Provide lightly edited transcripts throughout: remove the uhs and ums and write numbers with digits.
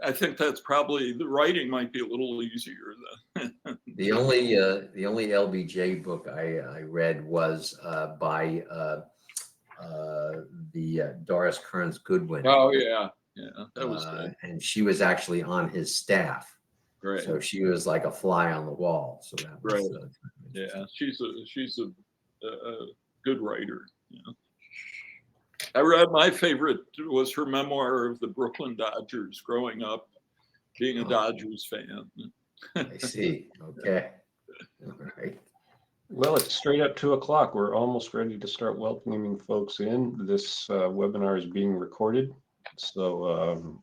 I think that's probably, the writing might be a little easier than. The only LBJ book I read was by the Doris Kearns Goodwin. Oh yeah, that was good. And she was actually on his staff, Right. so she was like a fly on the wall. So that was yeah, she's a good writer. I read, my favorite was her memoir of the Brooklyn Dodgers growing up, being a Dodgers fan. I see. Okay. All right. Well, it's straight at 2:00. We're almost ready to start welcoming folks in. This webinar is being recorded, so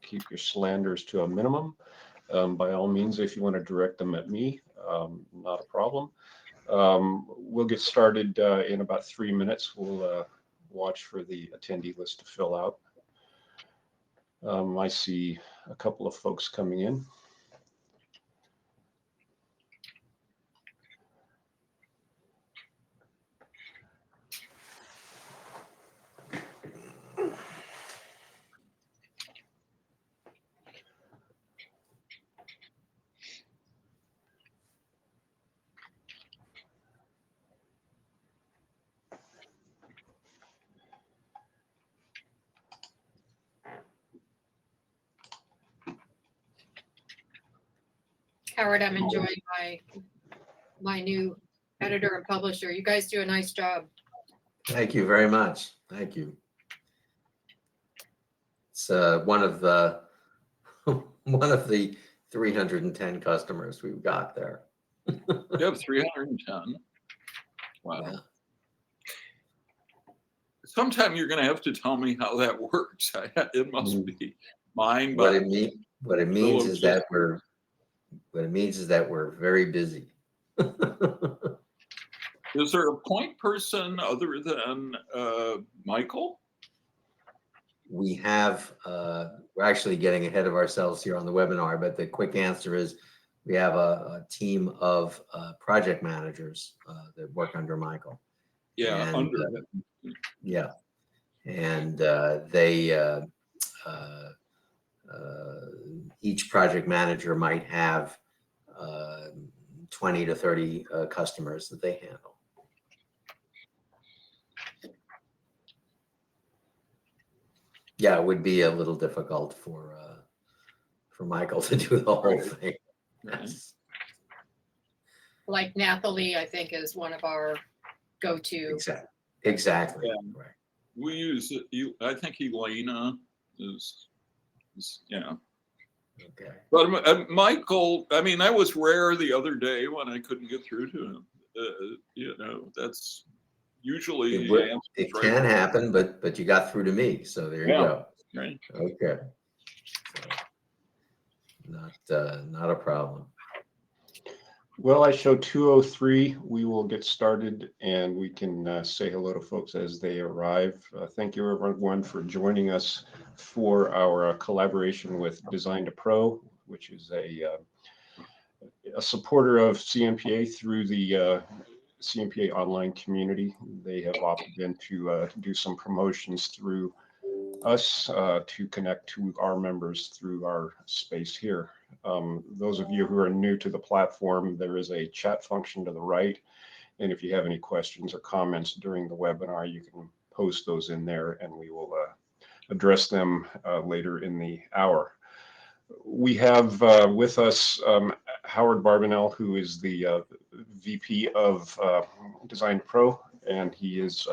keep your slanders to a minimum. By all means, if you want to direct them at me, not a problem. We'll get started in about 3 minutes. We'll watch for the attendee list to fill out. I see a couple of folks coming in. Howard, I'm enjoying my new editor and publisher. You guys do a nice job. Thank you very much. Thank you. It's one of the 310 customers we've got there. You have 310. Wow. Yeah. Sometime you're going to have to tell me how that works. It must be mine. What it means is that we're very busy. Is there a point person other than Michael? We have, we're actually getting ahead of ourselves here on the webinar, but the quick answer is we have a team of project managers that work under Michael. Yeah, and, under him. Yeah, and each project manager might have 20 to 30 customers that they handle. Yeah, it would be a little difficult for Michael to do the whole thing. Yes. Like Nathalie, I think, is one of our go-to. Exactly. Yeah. Right. We use, I think Elena is yeah. Okay. But Michael, I mean, that was rare the other day when I couldn't get through to him. That's usually it can happen, but you got through to me, so there you go. Right. Okay. So, not a problem. Well, I show 2:03. We will get started and we can say hello to folks as they arrive. Thank you everyone for joining us for our collaboration with Design to Pro, which is a supporter of CMPA through the CMPA online community. They have opted in to do some promotions through us to connect to our members through our space here. Those of you who are new to the platform, there is a chat function to the right. And if you have any questions or comments during the webinar, you can post those in there and we will address them later in the hour. We have with us Howard Barbanel, who is the VP of Design Pro, and he is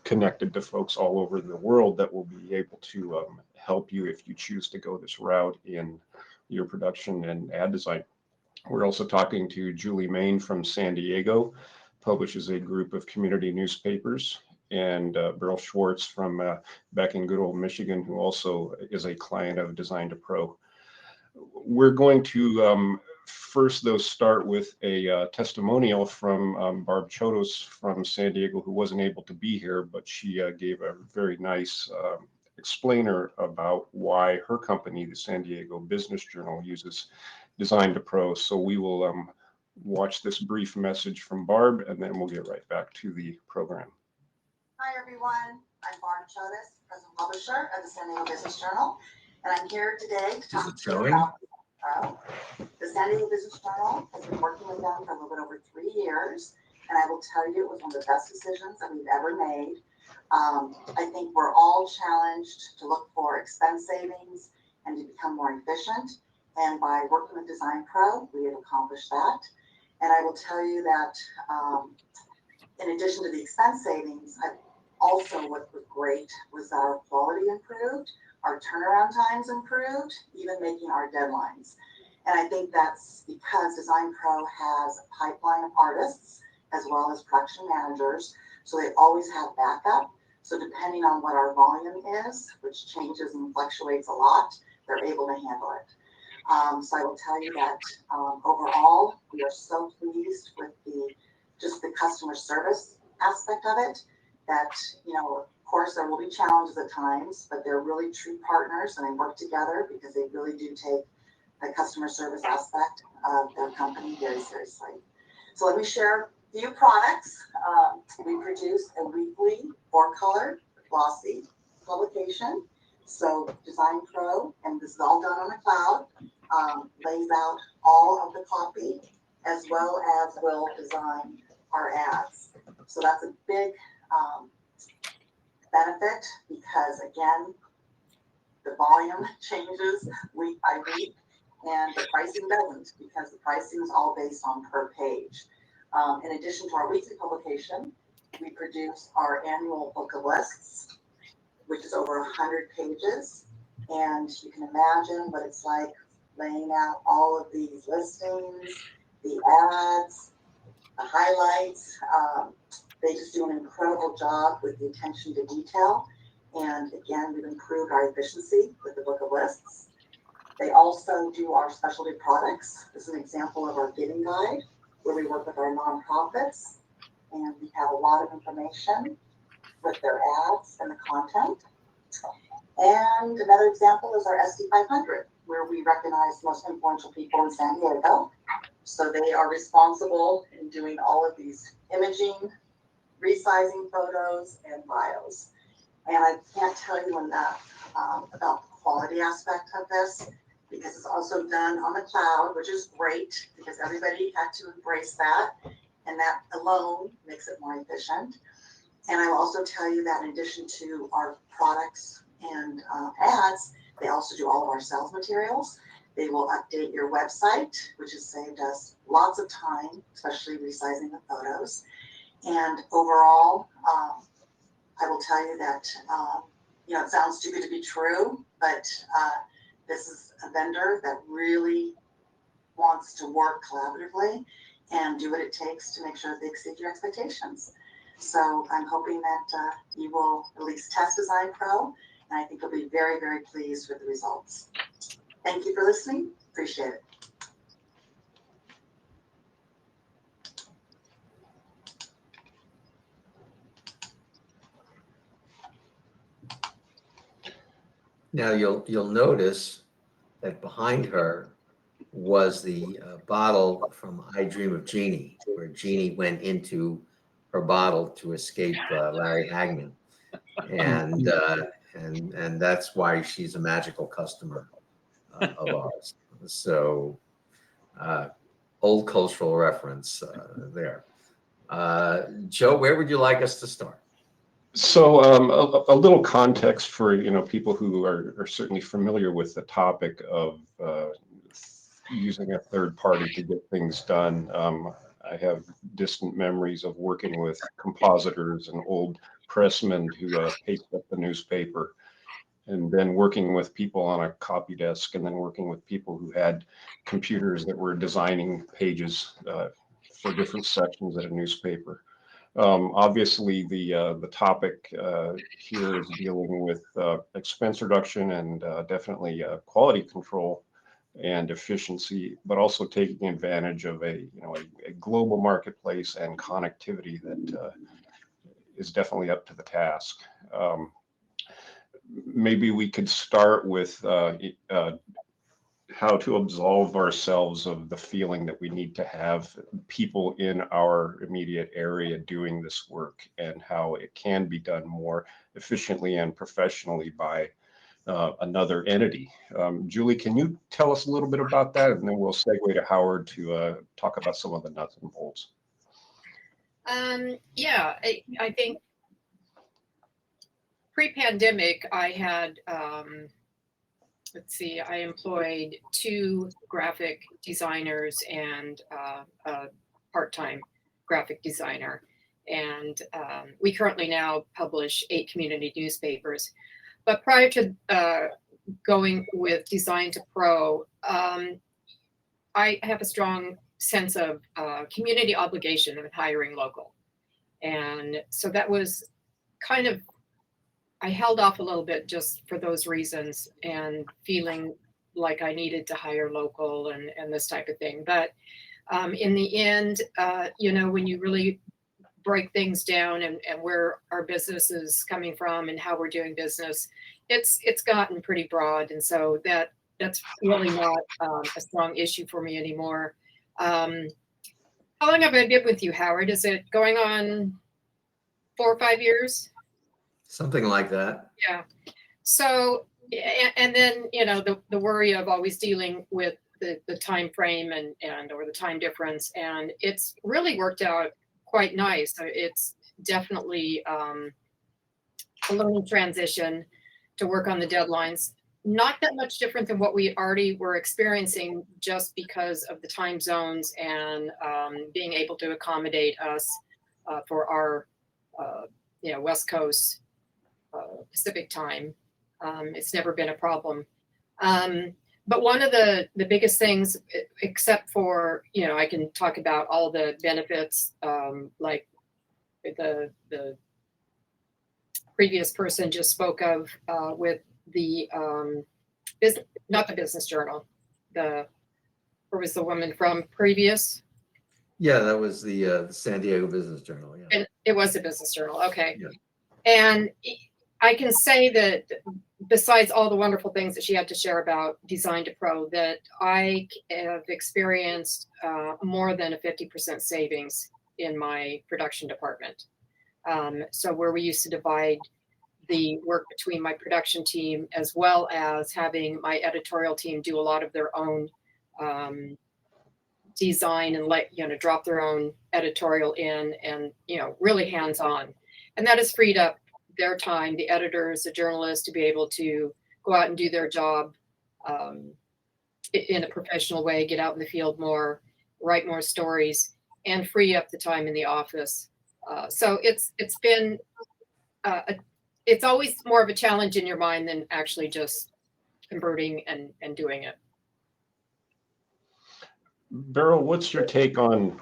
connected to folks all over the world that will be able to help you if you choose to go this route in your production and ad design. We're also talking to Julie Main from San Diego, publishes a group of community newspapers, and Beryl Schwartz from back in good old Michigan, who also is a client of Design to Pro. We're going to first, though, start with a testimonial from Barb Chodos from San Diego, who wasn't able to be here, but she gave a very nice explainer about why her company, the San Diego Business Journal, uses Design to Pro. So we will watch this brief message from Barb, and then we'll get right back to the program. Hi, everyone. I'm Barb Chavez, President Publisher of the San Diego Business Journal, and I'm here today to talk it to you showing? about the San Diego Business Journal. Has been working with them for a little bit over 3 years, and I will tell you it was one of the best decisions that we've ever made. I think we're all challenged to look for expense savings and to become more efficient, and by working with Design Pro, we have accomplished that. And I will tell you that in addition to the expense savings, also what was great was that our quality improved, our turnaround times improved, even making our deadlines. And I think that's because Design Pro has a pipeline of artists as well as production managers, so they always have backup. So depending on what our volume is, which changes and fluctuates a lot, they're able to handle it. So I will tell you that overall, we are so pleased with just the customer service aspect of it, that, you know, of course there will be challenges at times, but they're really true partners and they work together because they really do take the customer service aspect of their company very seriously. So let me share a few products. We produce a weekly 4-color glossy publication. So Design Pro, and this is all done on the cloud, lays out all of the copy as well as will design our ads. So that's a big benefit because, again, the volume changes week by week and the pricing doesn't, because the pricing is all based on per page. In addition to our weekly publication, we produce our annual book of lists, which is over 100 pages. And you can imagine what it's like laying out all of these listings, the ads, the highlights. They just do an incredible job with the attention to detail. And again, we've improved our efficiency with the book of lists. They also do our specialty products. This is an example of our giving guide, where we work with our nonprofits, and we have a lot of information with their ads and the content. And another example is our SD500, where we recognize the most influential people in San Diego. So they are responsible in doing all of these imaging, resizing photos, and bios. And I can't tell you enough about the quality aspect of this, because it's also done on the cloud, which is great because everybody had to embrace that. And that alone makes it more efficient. And I will also tell you that in addition to our products and ads, they also do all of our sales materials. They will update your website, which has saved us lots of time, especially resizing the photos. And overall, I will tell you that, you know, it sounds too good to be true, but this is a vendor that really wants to work collaboratively and do what it takes to make sure that they exceed your expectations. So I'm hoping that you will at least test Design Pro, and I think you'll be very, very pleased with the results. Thank you for listening. Appreciate it. Now you'll notice that behind her was the bottle from I Dream of Jeannie, where Jeannie went into her bottle to escape Larry Hagman, and that's why she's a magical customer of ours. So, old cultural reference there. Joe, where would you like us to start? So a little context for, you know, people who are certainly familiar with the topic of using a third party to get things done. I have distant memories of working with compositors and old pressmen who paste up the newspaper, and then working with people on a copy desk, and then working with people who had computers that were designing pages for different sections of a newspaper. Obviously, the topic here is dealing with expense reduction and definitely quality control and efficiency, but also taking advantage of a global marketplace and connectivity that is definitely up to the task. Maybe we could start with how to absolve ourselves of the feeling that we need to have people in our immediate area doing this work, and how it can be done more efficiently and professionally by another entity. Julie, can you tell us a little bit about that? And then we'll segue to Howard to talk about some of the nuts and bolts. Yeah, I think pre-pandemic, I had, let's see, I employed 2 graphic designers and a part-time graphic designer. And we currently now publish 8 community newspapers. But prior to going with Design to Pro, I have a strong sense of community obligation of hiring local. And so that was kind of, I held off a little bit just for those reasons, and feeling like I needed to hire local and this type of thing. But in the end, you know, when you really break things down and where our business is coming from and how we're doing business, it's gotten pretty broad. And so that's really not a strong issue for me anymore. How long have I been with you, Howard? Is it going on 4 or 5 years? Something like that. Yeah. So, and then, you know, the worry of always dealing with the time frame and or the time difference, and it's really worked out quite nice. So it's definitely a learning transition to work on the deadlines. Not that much different than what we already were experiencing, just because of the time zones and being able to accommodate us for our you know, West Coast Pacific time. It's never been a problem. But one of the biggest things, except for, you know, I can talk about all the benefits, like the previous person just spoke of with the not the Business Journal, where was the woman from previous? Yeah, that was the San Diego Business Journal. Yeah. And it was the Business Journal. Okay. Yeah. And I can say that besides all the wonderful things that she had to share about Design to Pro, that I have experienced more than a 50% savings in my production department. So where we used to divide the work between my production team, as well as having my editorial team do a lot of their own design and drop their own editorial in, and, you know, really hands-on. And that has freed up their time, the editors, the journalists, to be able to go out and do their job in a professional way, get out in the field more, write more stories, and free up the time in the office. So it's been, it's always more of a challenge in your mind than actually just converting and doing it. Beryl, what's your take on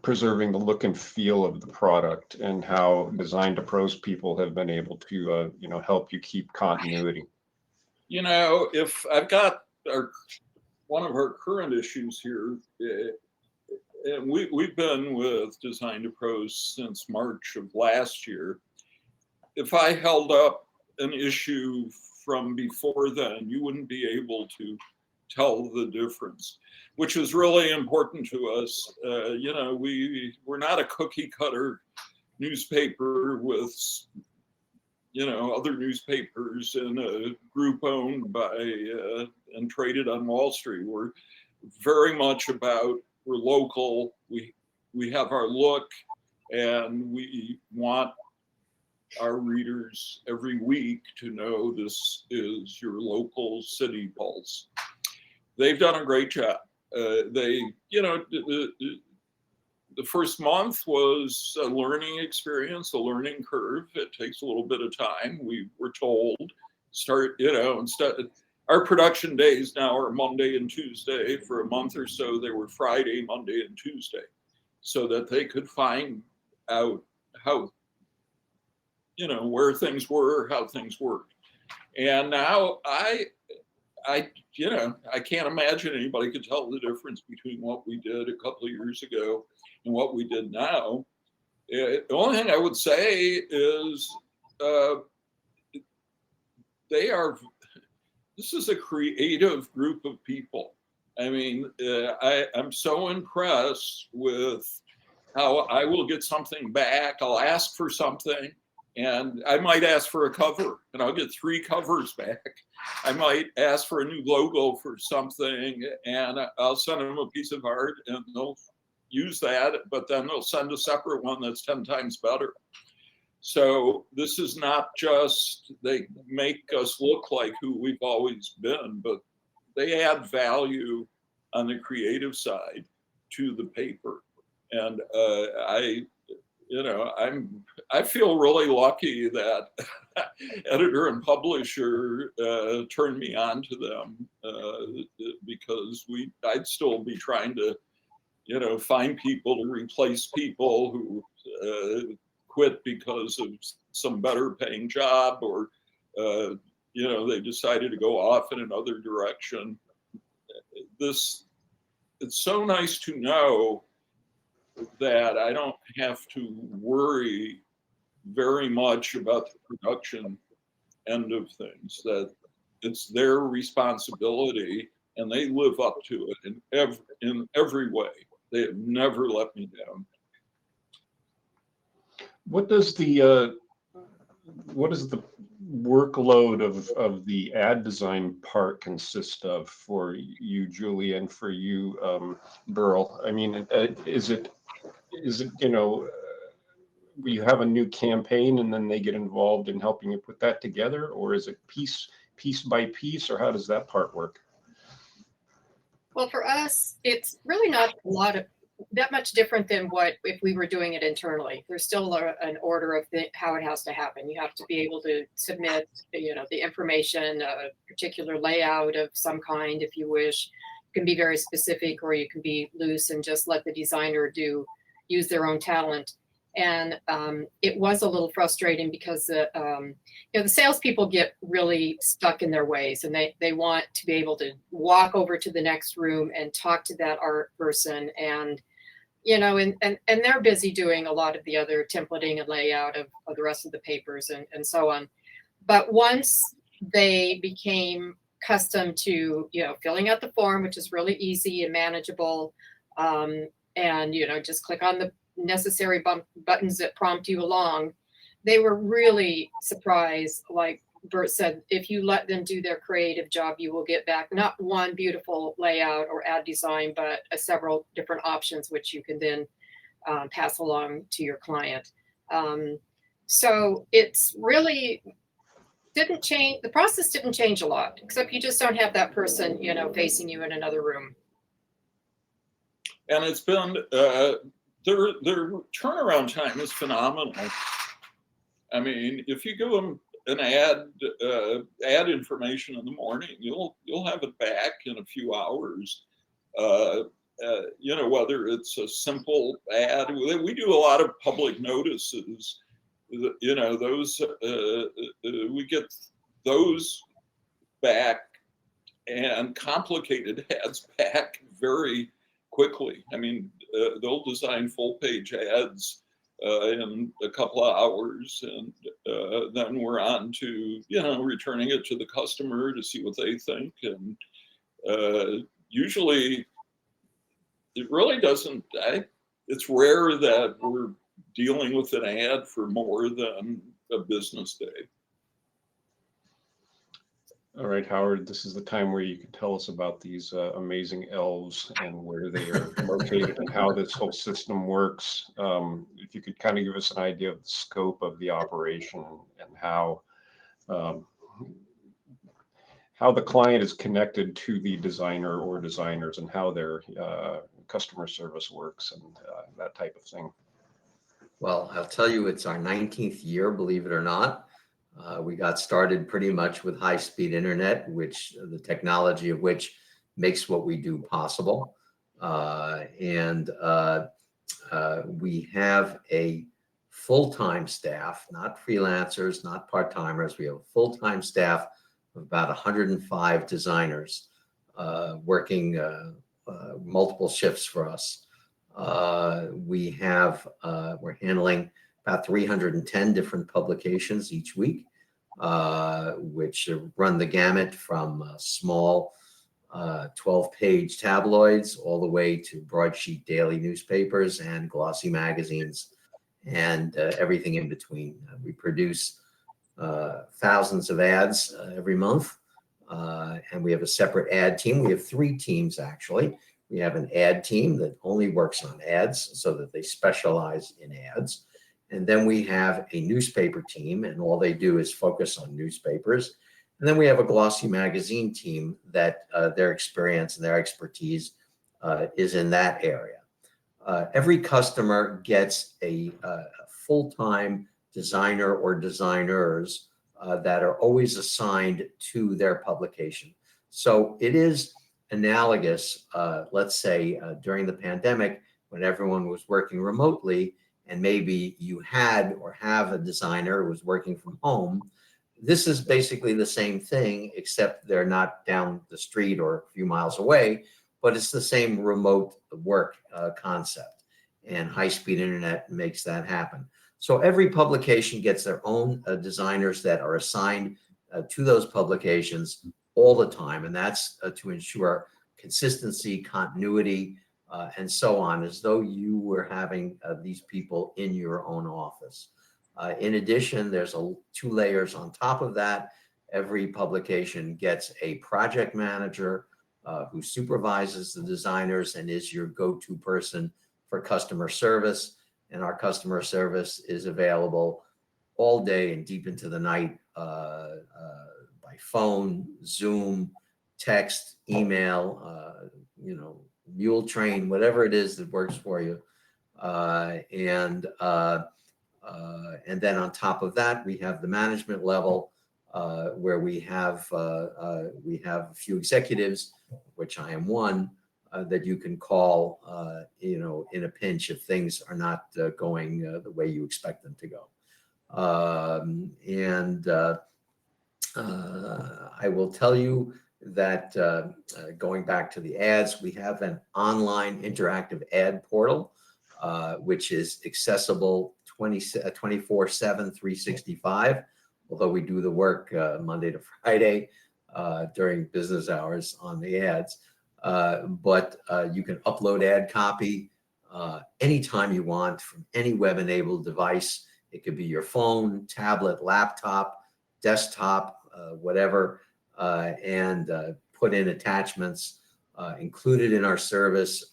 preserving the look and feel of the product, and how Design to Pro's people have been able to, you know, help you keep continuity? You know, if I've got one of our current issues here, and we've been with Design to Pro since March of last year. If I held up an issue from before then, you wouldn't be able to tell the difference, which is really important to us. You know, we're not a cookie cutter newspaper with, you know, other newspapers in a group owned by and traded on Wall Street. We're very much about, we're local. We have our look, and we want our readers every week to know this is your local city pulse. They've done a great job. They, you know, the first month was a learning experience, a learning curve. It takes a little bit of time. We were told, start, you know, instead, our production days now are Monday and Tuesday. For a month or so, they were Friday, Monday, and Tuesday, so that they could find out how, you know, where things were, how things worked. And now I, you know, I can't imagine anybody could tell the difference between what we did a couple of years ago and what we did now. The only thing I would say is they are, this is a creative group of people. I mean, I'm so impressed with how I will get something back. I'll ask for something, and I might ask for a cover, and I'll get 3 covers back. I might ask for a new logo for something, and I'll send them a piece of art, and they'll use that, but then they'll send a separate one that's 10 times better. So this is not just they make us look like who we've always been, but they add value on the creative side to the paper. And I feel really lucky that editor and publisher turned me on to them, because I'd still be trying to, find people to replace people who quit because of some better paying job, or they decided to go off in another direction. It's so nice to know that I don't have to worry very much about the production end of things, that it's their responsibility and they live up to it in every way. They have never let me down. What does the workload of the ad design part consist of for you, Julie, and for you, Burl? I mean, is it you have a new campaign and then they get involved in helping you put that together, or is it piece by piece, or how does that part work? Well, for us, it's really not that much different than what if we were doing it internally. There's still an order of how it has to happen. You have to be able to submit, the information, a particular layout of some kind, if you wish. You can be very specific, or you can be loose and just let the designer use their own talent. And it was a little frustrating because the salespeople get really stuck in their ways, and they want to be able to walk over to the next room and talk to that art person, and and they're busy doing a lot of the other templating and layout of the rest of the papers and so on. But once they became accustomed to filling out the form, which is really easy and manageable, and just click on the necessary buttons that prompt you along, they were really surprised. Like Bert said, if you let them do their creative job, you will get back not one beautiful layout or ad design, but several different options, which you can then pass along to your client. So it's really didn't change. The process didn't change a lot, except you just don't have that person, facing you in another room. And it's been, their turnaround time is phenomenal. I mean, if you give them an ad information in the morning, you'll have it back in a few hours. Whether it's a simple ad, we do a lot of public notices. Those we get those back, and complicated ads back very quickly. I mean, they'll design full page ads in a couple of hours, and then we're on to returning it to the customer to see what they think. And usually it really doesn't, it's rare that we're dealing with an ad for more than a business day. All right, Howard, this is the time where you can tell us about these amazing elves and where they are located and how this whole system works. If you could kind of give us an idea of the scope of the operation and how the client is connected to the designer or designers, and how their customer service works, and that type of thing. Well, I'll tell you, it's our 19th year, believe it or not. We got started pretty much with high-speed internet, which the technology of which makes what we do possible. And we have a full-time staff, not freelancers, not part-timers. We have a full-time staff of about 105 designers working multiple shifts for us. We're handling about 310 different publications each week. which run the gamut from small 12-page tabloids all the way to broadsheet daily newspapers and glossy magazines and everything in between. We produce thousands of ads every month, and we have a separate ad team. We have 3 teams, actually. We have an ad team that only works on ads so that they specialize in ads. And then we have a newspaper team, and all they do is focus on newspapers. And then we have a glossy magazine team that their experience and their expertise is in that area. Every customer gets a full-time designer or designers that are always assigned to their publication. So it is analogous, let's say during the pandemic when everyone was working remotely, and maybe you had or have a designer who was working from home. This is basically the same thing, except they're not down the street or a few miles away, but it's the same remote work concept, and high-speed internet makes that happen. So every publication gets their own designers that are assigned to those publications all the time, and that's to ensure consistency, continuity, and so on, as though you were having these people in your own office. In addition, there's 2 layers on top of that. Every publication gets a project manager who supervises the designers and is your go-to person for customer service. And our customer service is available all day and deep into the night by phone, Zoom, text, email, mule train, whatever it is that works for you. And then on top of that, we have the management level where we have a few executives, which I am one, that you can call, in a pinch if things are not going the way you expect them to go. I will tell you that going back to the ads, we have an online interactive ad portal, which is accessible 24/7, 365, although we do the work Monday to Friday during business hours on the ads. But you can upload ad copy anytime you want from any web-enabled device. It could be your phone, tablet, laptop, desktop, whatever, and put in attachments. Included in our service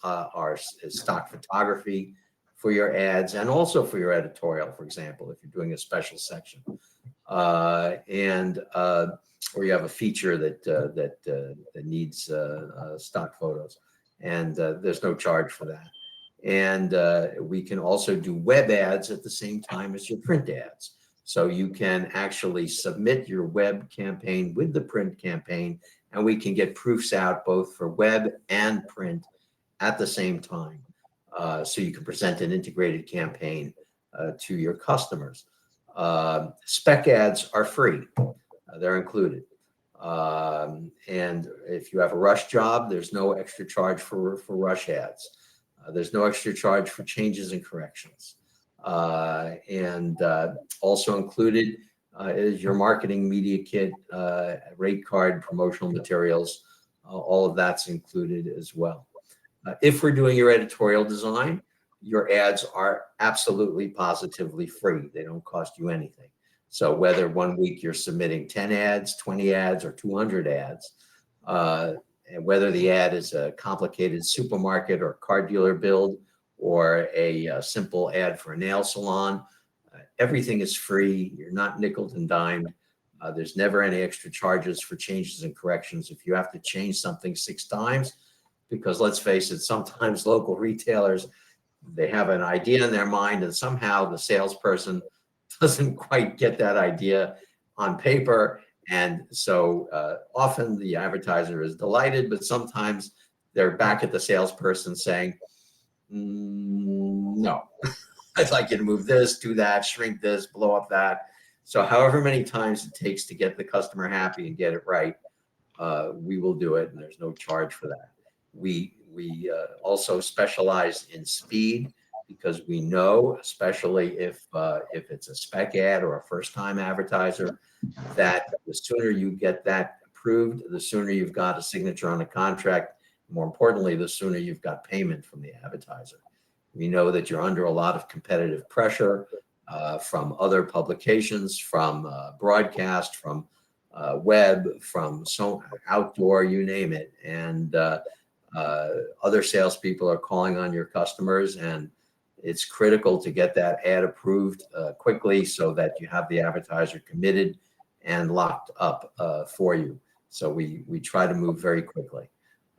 is stock photography for your ads and also for your editorial, for example, if you're doing a special section. Or you have a feature that needs stock photos, and there's no charge for that. And we can also do web ads at the same time as your print ads. So you can actually submit your web campaign with the print campaign, and we can get proofs out both for web and print at the same time. So you can present an integrated campaign to your customers. Spec ads are free. They're included. And if you have a rush job, there's no extra charge for rush ads. There's no extra charge for changes and corrections. And also included is your marketing media kit, rate card, promotional materials. All of that's included as well. If we're doing your editorial design, your ads are absolutely positively free. They don't cost you anything. So whether one week you're submitting 10 ads, 20 ads, or 200 ads, and whether the ad is a complicated supermarket or car dealer build or a simple ad for a nail salon, everything is free. You're not nickeled and dimed. There's never any extra charges for changes and corrections. If you have to change something 6 times, because let's face it, sometimes local retailers, they have an idea in their mind and somehow the salesperson doesn't quite get that idea on paper. And so often the advertiser is delighted, but sometimes they're back at the salesperson saying, no, I'd like you to move this, do that, shrink this, blow up that. So however many times it takes to get the customer happy and get it right, we will do it, and there's no charge for that. We also specialize in speed. because we know, especially if it's a spec ad or a first-time advertiser, that the sooner you get that approved, the sooner you've got a signature on a contract. More importantly, the sooner you've got payment from the advertiser. We know that you're under a lot of competitive pressure from other publications, from broadcast, from web, from outdoor, you name it. And other salespeople are calling on your customers, and it's critical to get that ad approved quickly so that you have the advertiser committed and locked up for you. So we try to move very quickly.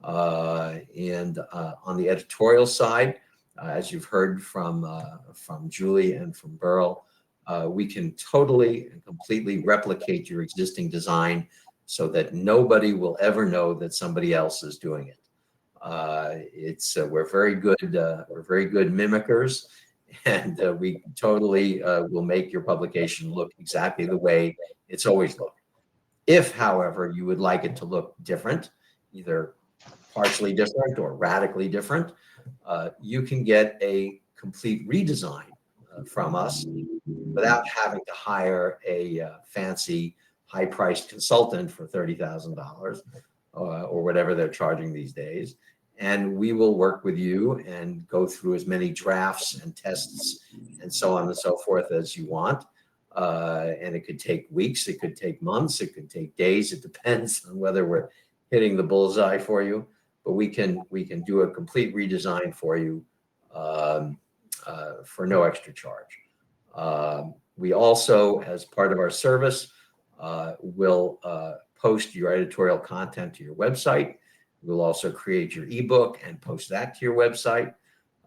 And on the editorial side, as you've heard from Julie and from Burl, we can totally and completely replicate your existing design so that nobody will ever know that somebody else is doing it. We're very good mimickers, and we totally will make your publication look exactly the way it's always looked. If, however, you would like it to look different, either partially different or radically different, you can get a complete redesign from us without having to hire a fancy high-priced consultant for $30,000 or whatever they're charging these days. And we will work with you and go through as many drafts and tests and so on and so forth as you want. And it could take weeks, it could take months, it could take days. It depends on whether we're hitting the bullseye for you. But we can do a complete redesign for you for no extra charge. We also, as part of our service, will post your editorial content to your website. We'll also create your ebook and post that to your website.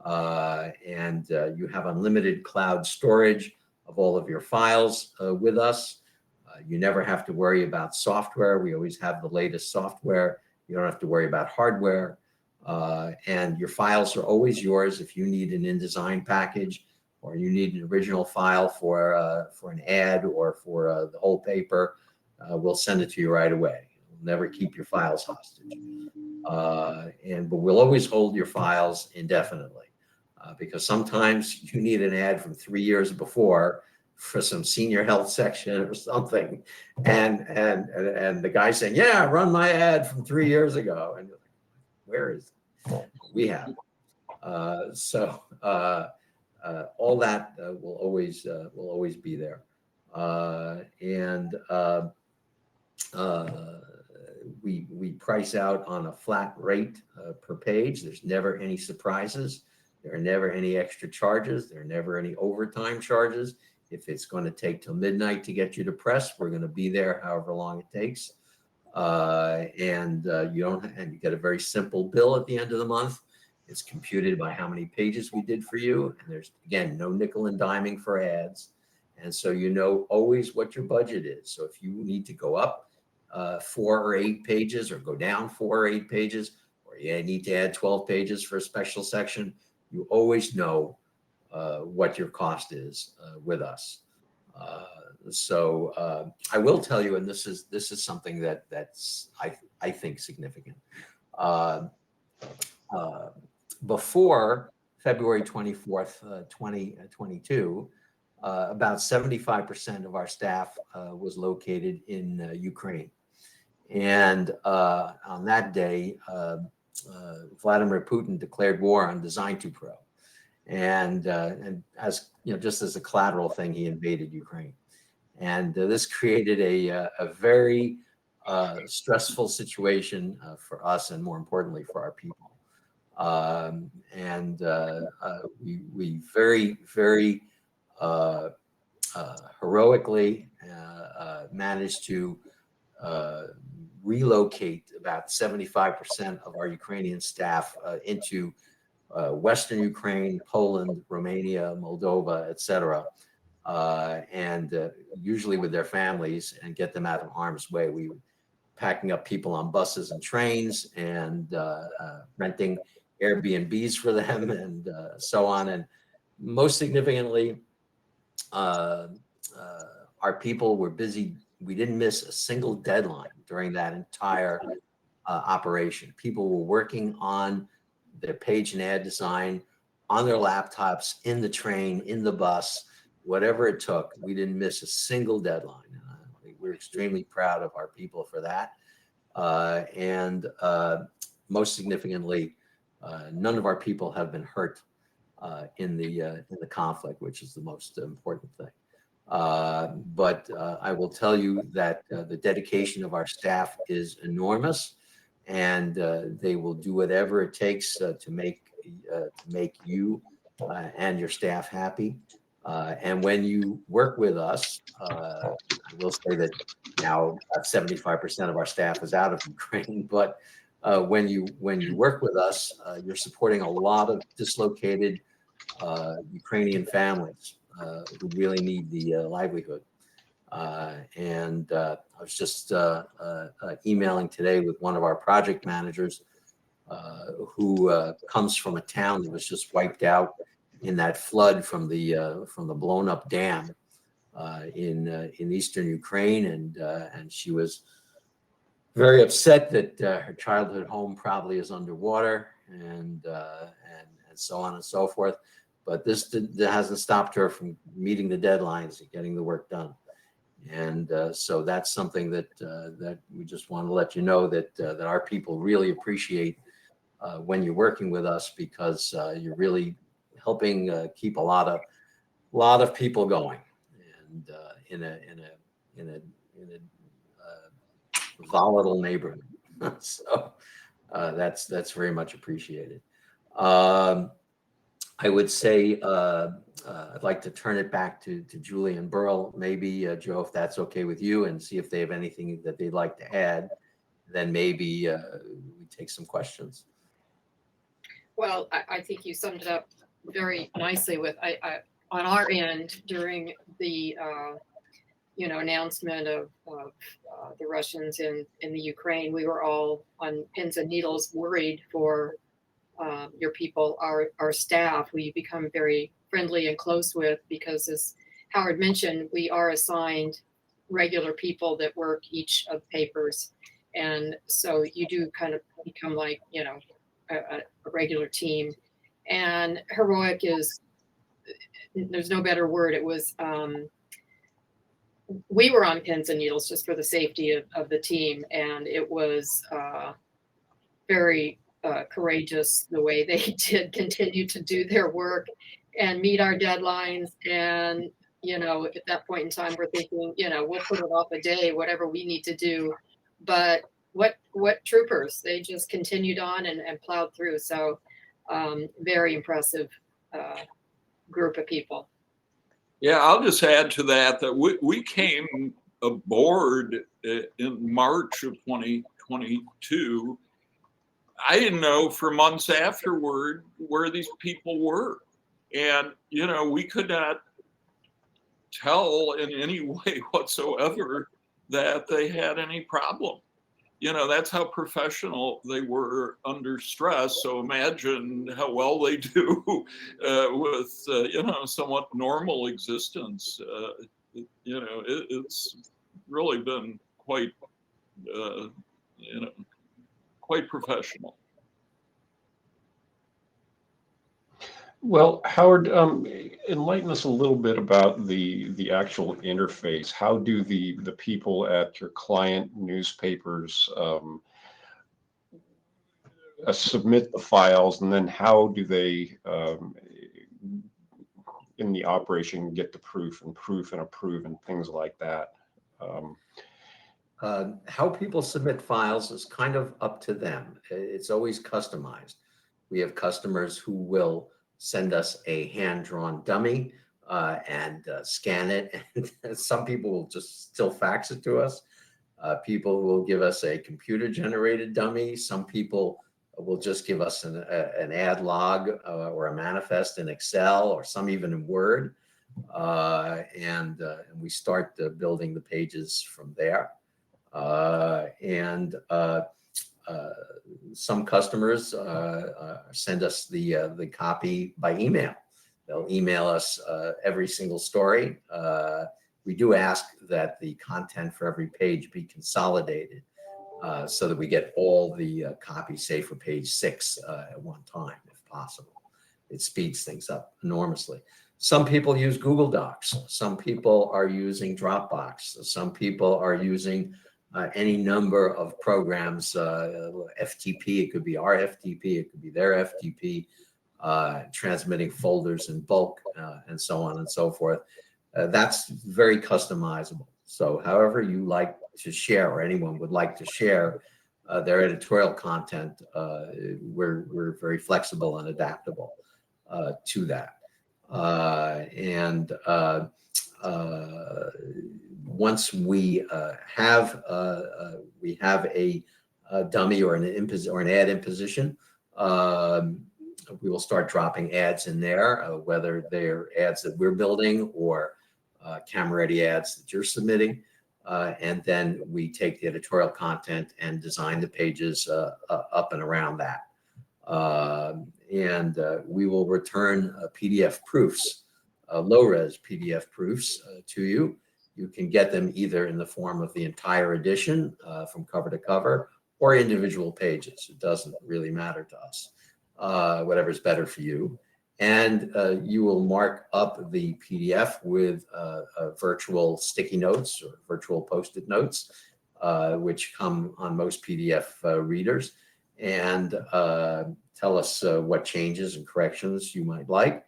And you have unlimited cloud storage of all of your files with us. You never have to worry about software. We always have the latest software. You don't have to worry about hardware. And your files are always yours. If you need an InDesign package, or you need an original file for an ad or for the whole paper, we'll send it to you right away. We'll never keep your files hostage. But we'll always hold your files indefinitely because sometimes you need an ad from 3 years before for some senior health section or something, and the guy saying, "Yeah, run my ad from 3 years ago," and you're like, "Where is it?" We have it. So all that will always be there, and we price out on a flat rate per page. There's never any surprises. There are never any extra charges. There are never any overtime charges. If it's going to take till midnight to get you to press, we're going to be there however long it takes. And you get a very simple bill at the end of the month. It's computed by how many pages we did for you. And there's, again, no nickel and diming for ads. And so you know always what your budget is. So if you need to go up 4 or 8 pages or go down 4 or 8 pages, or you need to add 12 pages for a special section, you always know what your cost is with us. So I will tell you, and this is something that's I think significant. Before February 24th, 2022, about 75% of our staff was located in Ukraine. And on that day, Vladimir Putin declared war on Design2Pro. And as you know, just as a collateral thing, he invaded Ukraine. And this created a very stressful situation for us, and more importantly for our people. We very, very heroically managed to relocate about 75% of our Ukrainian staff into Western Ukraine, Poland, Romania, Moldova, etc., and usually with their families, and get them out of harm's way. We were packing up people on buses and trains and renting Airbnbs for them and so on. And most significantly, our people were busy. We didn't miss a single deadline during that entire operation. People were working on their page and ad design on their laptops, in the train, in the bus, whatever it took. We didn't miss a single deadline. We're extremely proud of our people for that. And most significantly, none of our people have been hurt in the conflict, which is the most important thing. But I will tell you that the dedication of our staff is enormous, and they will do whatever it takes to make you and your staff happy. And when you work with us, I will say that now 75% of our staff is out of Ukraine, but when you work with us, you're supporting a lot of dislocated Ukrainian families who really need the livelihood. And I was just emailing today with one of our project managers who comes from a town that was just wiped out in that flood from the blown up dam in eastern Ukraine, and she was very upset that her childhood home probably is underwater, and so on and so forth. But this hasn't stopped her from meeting the deadlines and getting the work done. And so that's something that we just want to let you know that our people really appreciate when you're working with us, because you're really helping keep a lot of people going, and in a volatile neighborhood. So that's very much appreciated. I would say I'd like to turn it back to Julie and Burl, maybe Joe, if that's okay with you, and see if they have anything that they'd like to add. Then maybe we take some questions. Well, I think you summed it up very nicely with on our end during the announcement of the Russians in the Ukraine. We were all on pins and needles, worried for your people, our staff. We become very friendly and close with, because as Howard mentioned, we are assigned regular people that work each of the papers, and so you do kind of become like a regular team. And heroic is, there's no better word. It was we were on pins and needles just for the safety of the team, and it was very courageous the way they did continue to do their work and meet our deadlines. And at that point in time, we're thinking, we'll put it off a day, whatever we need to do. But what troopers, they just continued on and plowed through. So very impressive group of people. Yeah, I'll just add to that we came aboard in March of 2022. I didn't know for months afterward where these people were. And, we could not tell in any way whatsoever that they had any problem. That's how professional they were under stress. So imagine how well they do with, somewhat normal existence. It's really been quite, quite professional. Well, Howard, enlighten us a little bit about the actual interface. How do the people at your client newspapers submit the files, and then how do they, in the operation, get the proof and approve and things like that? How people submit files is kind of up to them. It's always customized. We have customers who will send us a hand-drawn dummy and scan it. And some people will just still fax it to us. People will give us a computer-generated dummy. Some people will just give us an ad log or a manifest in Excel, or some even in Word. And we start building the pages from there. Some customers send us the copy by email. They'll email us every single story. We do ask that the content for every page be consolidated so that we get all the copies, say for page 6 at one time, if possible. It speeds things up enormously. Some people use Google Docs. Some people are using Dropbox. Some people are using any number of programs, FTP. It could be our FTP. It could be their FTP, transmitting folders in bulk, and so on and so forth. That's very customizable. So however you like to share, or anyone would like to share their editorial content, we're very flexible and adaptable to that. Once we have a dummy or an ad in position, we will start dropping ads in there, whether they're ads that we're building or camera-ready ads that you're submitting. And then we take the editorial content and design the pages up and around that. We will return PDF proofs, low-res PDF proofs to you. You can get them either in the form of the entire edition from cover to cover, or individual pages. It doesn't really matter to us, whatever's better for you. And you will mark up the PDF with virtual sticky notes or virtual Post-it notes, which come on most PDF readers, and tell us what changes and corrections you might like.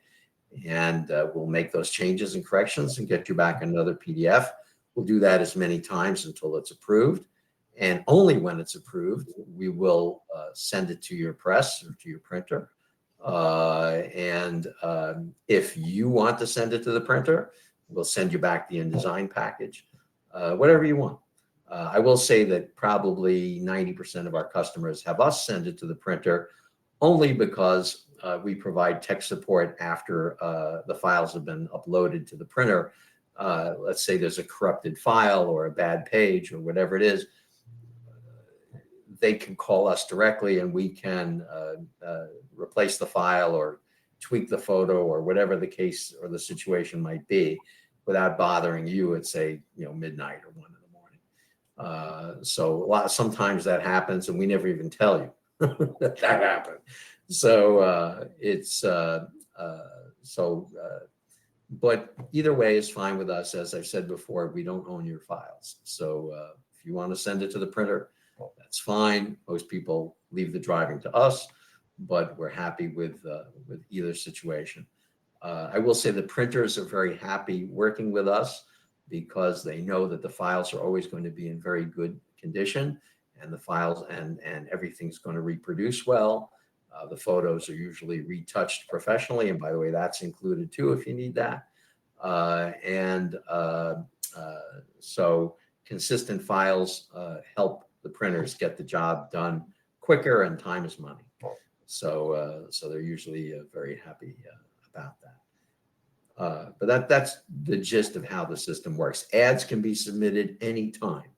And we'll make those changes and corrections and get you back another PDF. We'll do that as many times until it's approved. And only when it's approved, we will send it to your press or to your printer. If you want to send it to the printer, we'll send you back the InDesign package, whatever you want. I will say that probably 90% of our customers have us send it to the printer only because we provide tech support after the files have been uploaded to the printer. Let's say there's a corrupted file or a bad page or whatever it is. They can call us directly and we can replace the file or tweak the photo or whatever the case or the situation might be without bothering you at, say, midnight or 1 in the morning. Sometimes that happens and we never even tell you that happened. But either way is fine with us. As I've said before, we don't own your files. So if you want to send it to the printer, that's fine. Most people leave the driving to us, but we're happy with either situation. I will say the printers are very happy working with us because they know that the files are always going to be in very good condition, and the files and everything's going to reproduce well. The photos are usually retouched professionally, and by the way, that's included too if you need that. So consistent files help the printers get the job done quicker, and time is money. So they're usually very happy about that. But that's the gist of how the system works. Ads can be submitted anytime,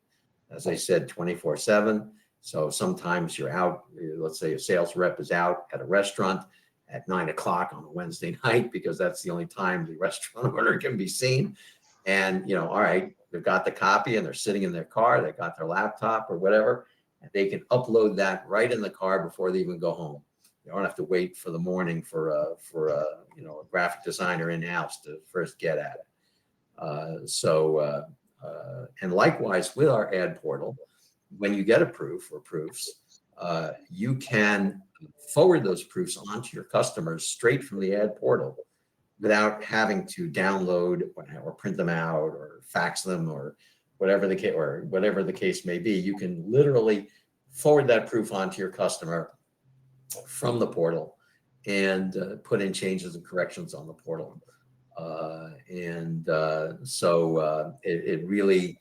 as I said, 24/7. So sometimes you're out, let's say a sales rep is out at a restaurant at 9 o'clock on a Wednesday night, because that's the only time the restaurant owner can be seen. And, all right, they've got the copy and they're sitting in their car, they got their laptop or whatever, and they can upload that right in the car before they even go home. You don't have to wait for the morning for a graphic designer in-house to first get at it. And likewise with our ad portal, when you get a proof or proofs, you can forward those proofs onto your customers straight from the ad portal without having to download or print them out or fax them or whatever the case may be. You can literally forward that proof onto your customer from the portal and put in changes and corrections on the portal. It really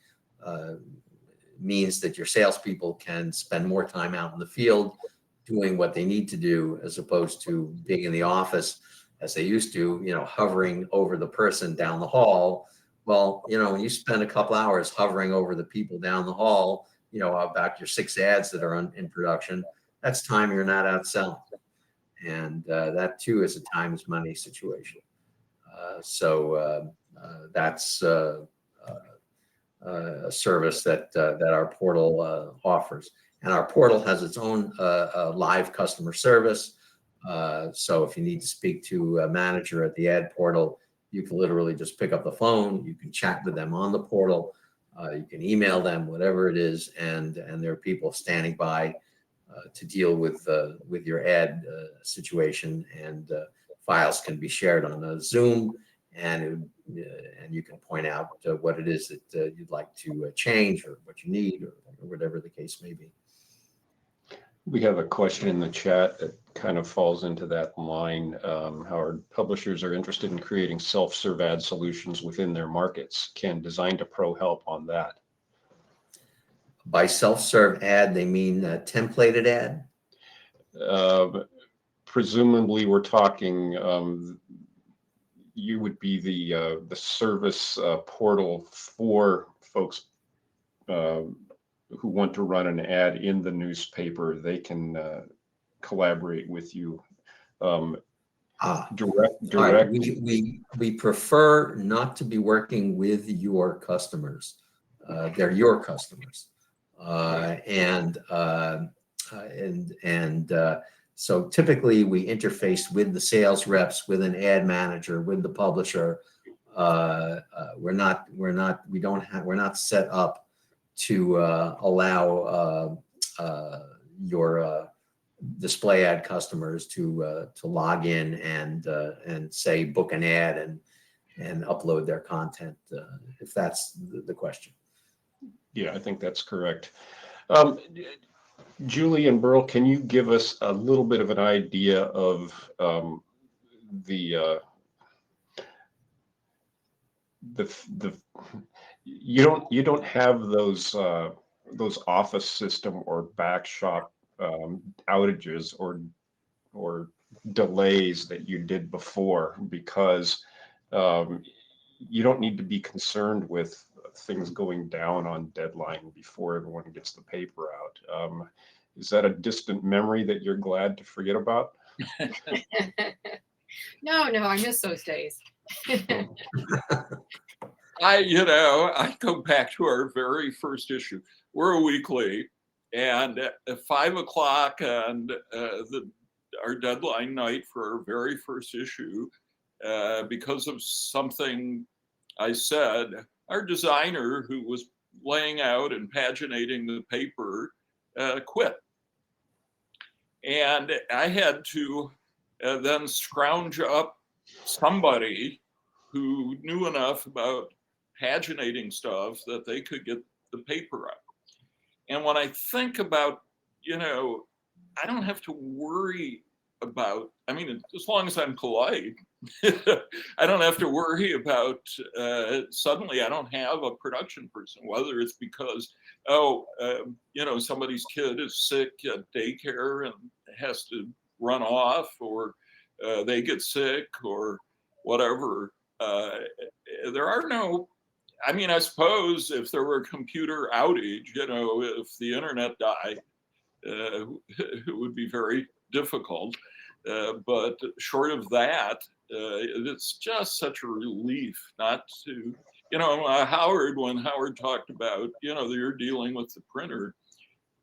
means that your salespeople can spend more time out in the field doing what they need to do, as opposed to being in the office as they used to, hovering over the person down the hall. Well, when you spend a couple hours hovering over the people down the hall, about your 6 ads that are in production, that's time you're not out selling. And that too is a time is money situation. That's a service that our portal offers. And our portal has its own live customer service. So if you need to speak to a manager at the ad portal, you can literally just pick up the phone. You can chat with them on the portal. You can email them, whatever it is, and there are people standing by to deal with your ad situation, and files can be shared on a Zoom, and you can point out what it is that you'd like to change, or what you need, or whatever the case may be. We have a question in the chat that kind of falls into that line. Howard, publishers are interested in creating self-serve ad solutions within their markets. Can Design to Pro help on that? By self-serve ad, they mean a templated ad? Presumably, we're talking you would be the service portal for folks who want to run an ad in the newspaper. They can collaborate with you. Direct. All right. We prefer not to be working with your customers. They're your customers, so typically we interface with the sales reps, with an ad manager, with the publisher. We're not set up to allow your display ad customers to log in and say book an ad and upload their content, if that's the question. Yeah, I think that's correct. Julie and Burl, can you give us a little bit of an idea of you don't have those office system or backshop outages or delays that you did before, because you don't need to be concerned with things going down on deadline before everyone gets the paper out. Is that a distant memory that you're glad to forget about? No, I miss those days. I go back to our very first issue. We're a week late, and at 5 o'clock on our deadline night for our very first issue, because of something I said, our designer, who was laying out and paginating the paper, quit. And I had to then scrounge up somebody who knew enough about paginating stuff that they could get the paper out. And when I think about, I don't have to worry about, as long as I'm polite, I don't have to worry about suddenly I don't have a production person, whether it's because, somebody's kid is sick at daycare and has to run off, or they get sick, or whatever. There are no, I suppose if there were a computer outage, if the internet died, it would be very difficult. But short of that, it's just such a relief not to, Howard, when Howard talked about, you're dealing with the printer.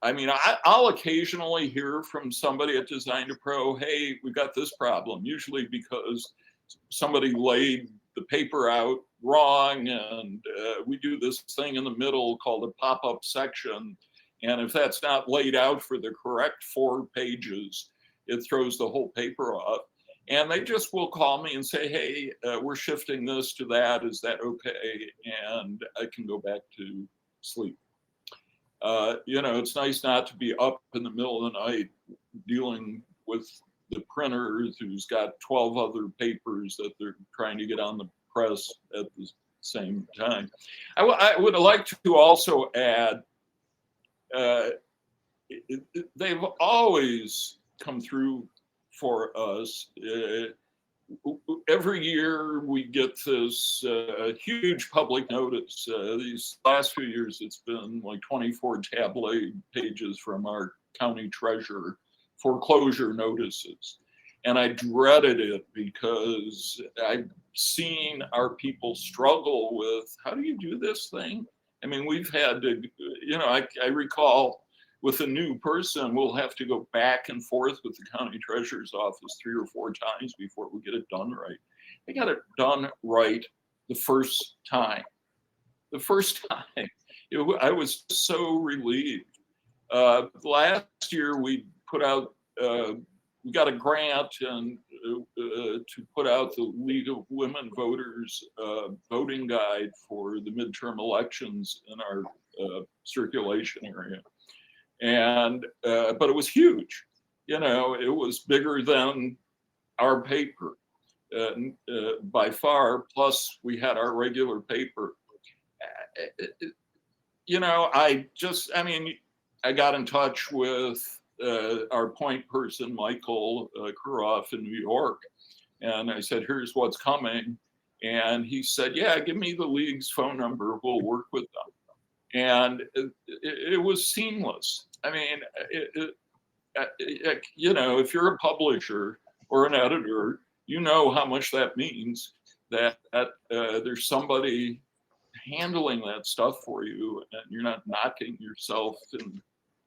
I'll occasionally hear from somebody at Design to Pro, hey, we've got this problem, usually because somebody laid the paper out wrong, and we do this thing in the middle called a pop-up section. And if that's not laid out for the correct 4 pages, it throws the whole paper off. And they just will call me and say, hey, we're shifting this to that. Is that okay? And I can go back to sleep. It's nice not to be up in the middle of the night dealing with the printer who's got 12 other papers that they're trying to get on the press at the same time. I would like to also add, they've always come through for us. Every year we get this huge public notice. These last few years, it's been like 24 tabloid pages from our county treasurer, foreclosure notices. And I dreaded it because I've seen our people struggle with, how do you do this thing? We've had to, I recall with a new person, we'll have to go back and forth with the county treasurer's office 3 or 4 times before we get it done right. I got it done right the first time. The first time. I was so relieved. Last year we put out, we got a grant and to put out the League of Women Voters voting guide for the midterm elections in our circulation area. And, but it was huge. You know, it was bigger than our paper by far, plus we had our regular paper. You know, I got in touch with our point person, Michael Kuroff in New York. And I said, here's what's coming. And he said, yeah, give me the league's phone number. We'll work with them. And it was seamless. I mean, you know, if you're a publisher or an editor, you know how much that means that there's somebody handling that stuff for you and you're not knocking yourself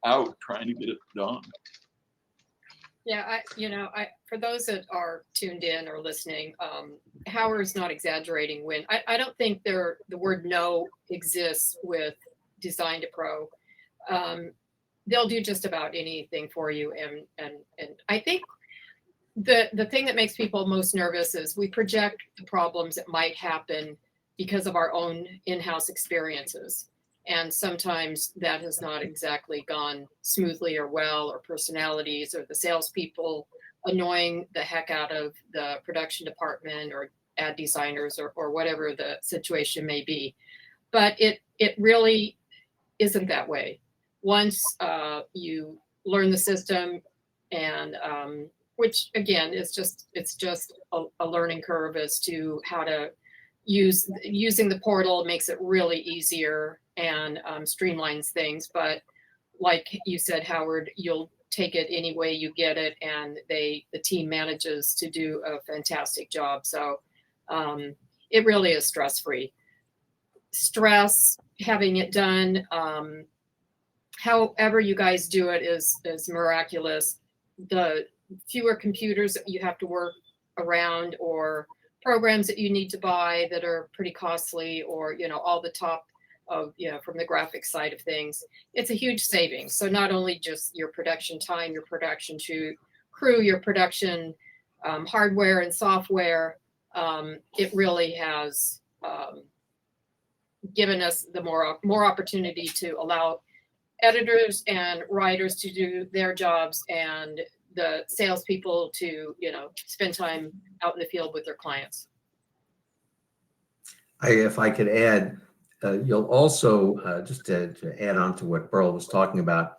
out trying to get it done. Yeah, for those that are tuned in or listening, Howard's not exaggerating when I don't think the word no exists with Design to Pro. They'll do just about anything for you. And I think the thing that makes people most nervous is we project the problems that might happen because of our own in-house experiences. And sometimes that has not exactly gone smoothly or well, or personalities or the salespeople annoying the heck out of the production department or ad designers or whatever the situation may be. But it really isn't that way. Once you learn the system, and which again is it's just a learning curve as to how to using the portal makes it really easier and streamlines things. But like you said, Howard, you'll take it any way you get it, and the team manages to do a fantastic job. So it really is stress-free. Stress, having it done, however you guys do it is miraculous. The fewer computers that you have to work around, or programs that you need to buy that are pretty costly, or all the top of from the graphic side of things, it's a huge savings. So not only just your production time, your production crew, your production hardware and software, it really has given us the more opportunity to allow editors and writers to do their jobs, and the salespeople to spend time out in the field with their clients. If I could add, you'll also just to add on to what Burl was talking about,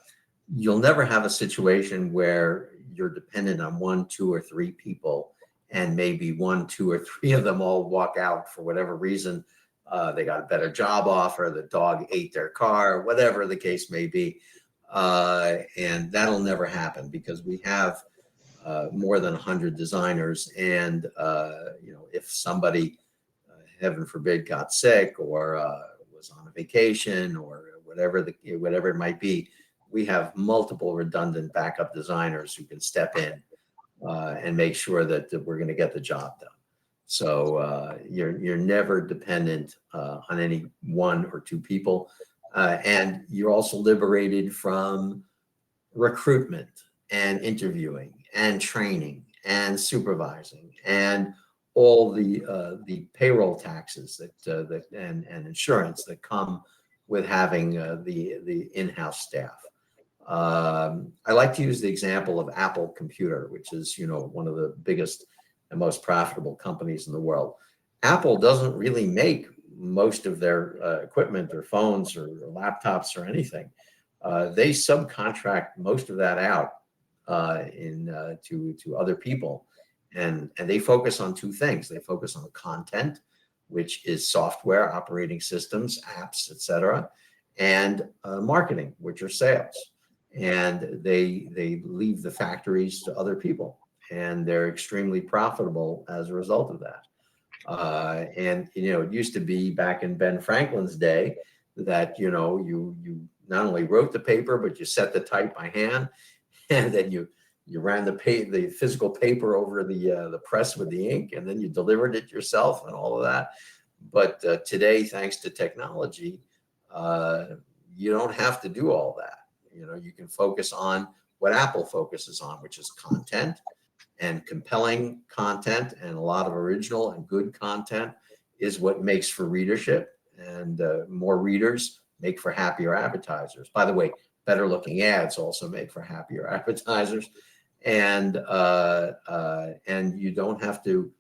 you'll never have a situation where you're dependent on 1, 2, or 3 people, and maybe 1, 2, or 3 of them all walk out for whatever reason. They got a better job offer, the dog ate their car, whatever the case may be. And that'll never happen because we have more than 100 designers. And, if somebody, heaven forbid, got sick or was on a vacation or whatever it might be, we have multiple redundant backup designers who can step in and make sure that we're going to get the job done. So you're never dependent on any 1 or 2 people. And you're also liberated from recruitment and interviewing and training and supervising and all the payroll taxes that and insurance that come with having the in-house staff. I like to use the example of Apple Computer, which is one of the biggest and most profitable companies in the world. Apple doesn't really make most of their equipment or phones or laptops or anything. They subcontract most of that out to other people, and they focus on 2 things. They focus on content, which is software, operating systems, apps, etc., and marketing, which are sales. And they leave the factories to other people, and they're extremely profitable as a result of that. And it used to be back in Ben Franklin's day that you not only wrote the paper, but you set the type by hand, and then you ran the physical paper over the press with the ink, and then you delivered it yourself and all of that. But today, thanks to technology, you don't have to do all that. You know, you can focus on what Apple focuses on, which is content, and compelling content, and a lot of original and good content is what makes for readership, and more readers make for happier advertisers. By the way, better looking ads also make for happier advertisers, and you don't have to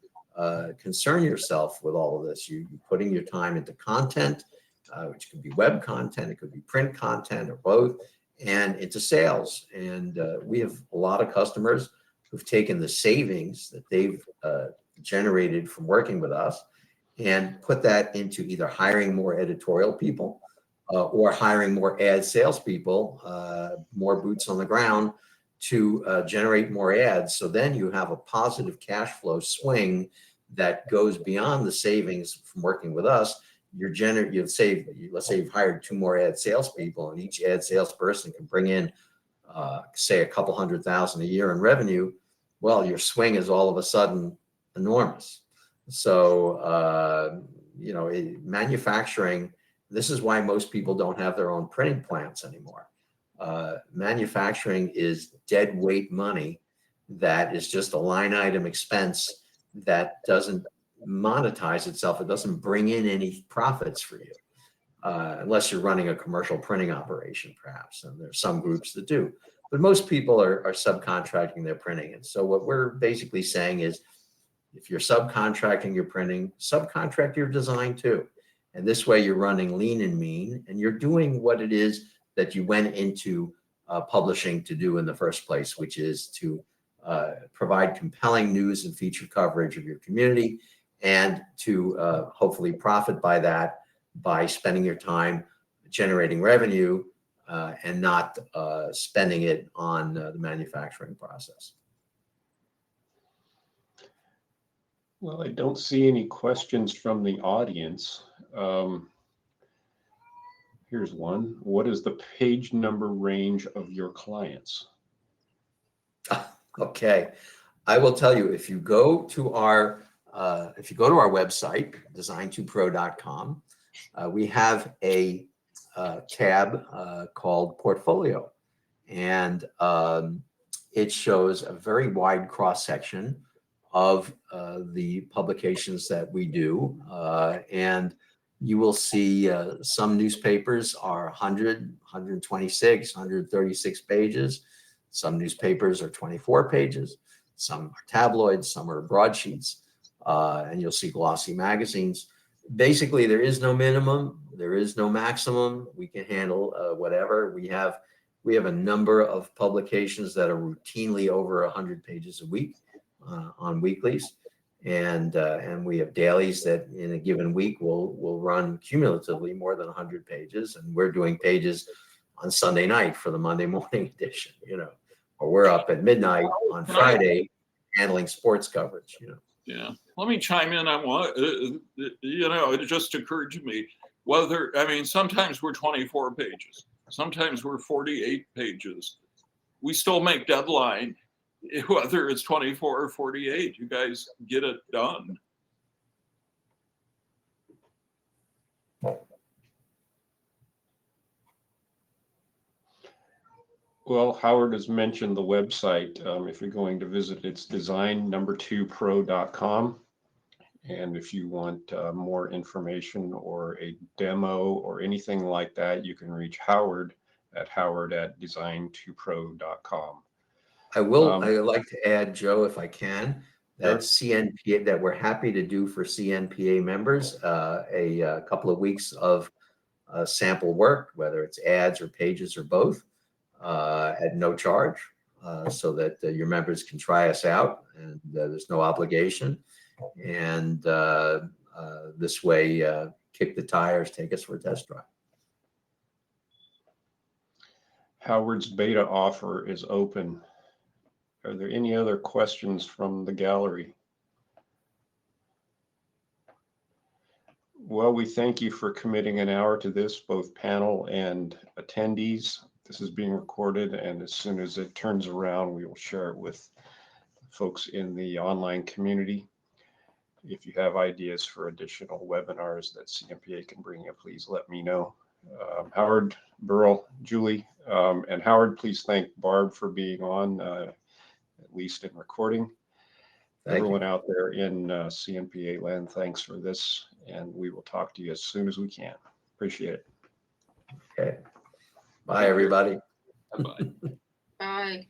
concern yourself with all of this. You're putting your time into content, which could be web content, it could be print content, or both, and into sales. And we have a lot of customers who've taken the savings that they've generated from working with us and put that into either hiring more editorial people or hiring more ad salespeople, more boots on the ground to generate more ads. So then you have a positive cash flow swing that goes beyond the savings from working with us. You've saved, let's say you've hired 2 more ad salespeople, and each ad salesperson can bring in, say, a couple $100,000 a year in revenue. Well, your swing is all of a sudden enormous. So, manufacturing, this is why most people don't have their own printing plants anymore. Manufacturing is dead weight money that is just a line item expense that doesn't monetize itself. It doesn't bring in any profits for you, unless you're running a commercial printing operation, perhaps. And there's some groups that do, but most people are subcontracting their printing. And so what we're basically saying is, if you're subcontracting your printing, subcontract your design too. And this way you're running lean and mean, and you're doing what it is that you went into publishing to do in the first place, which is to provide compelling news and feature coverage of your community, and to hopefully profit by that by spending your time generating revenue and not spending it on the manufacturing process. Well, I don't see any questions from the audience. Here's one. What is the page number range of your clients? Okay, I will tell you, if you go to our website, design2pro.com, we have a tab called Portfolio, and it shows a very wide cross section of the publications that we do, and you will see some newspapers are 100, 126, 136 pages. Some newspapers are 24 pages. Some are tabloids, some are broadsheets, and you'll see glossy magazines. Basically, there is no minimum, there is no maximum. We can handle whatever. We have a number of publications that are routinely over 100 pages a week on weeklies. And we have dailies that in a given week will run cumulatively more than 100 pages. And we're doing pages on Sunday night for the Monday morning edition, or we're up at midnight on Friday handling sports coverage, Yeah. Let me chime in on what, it just occurred to me, sometimes we're 24 pages, sometimes we're 48 pages. We still make deadline, whether it's 24 or 48, you guys get it done. Well, Howard has mentioned the website. If you're going to visit, it's design2pro.com. And if you want more information or a demo or anything like that, you can reach Howard at design2pro.com. I would like to add, Joe, if I can, that Sure. CNPA, that we're happy to do for CNPA members a couple of weeks of sample work, whether it's ads or pages or both, at no charge, so that your members can try us out, and there's no obligation. And this way, kick the tires, take us for a test drive. Howard's beta offer is open. Are there any other questions from the gallery? Well, we thank you for committing an hour to this, both panel and attendees. This is being recorded, and as soon as it turns around, we will share it with folks in the online community. If you have ideas for additional webinars that CMPA can bring you, please let me know. Howard, Burl, Julie, and Howard, please thank Barb for being on, at least in recording. Thank you. Everyone out there in CMPA land, thanks for this, and we will talk to you as soon as we can. Appreciate it. Okay. Bye, everybody. Bye-bye. Bye.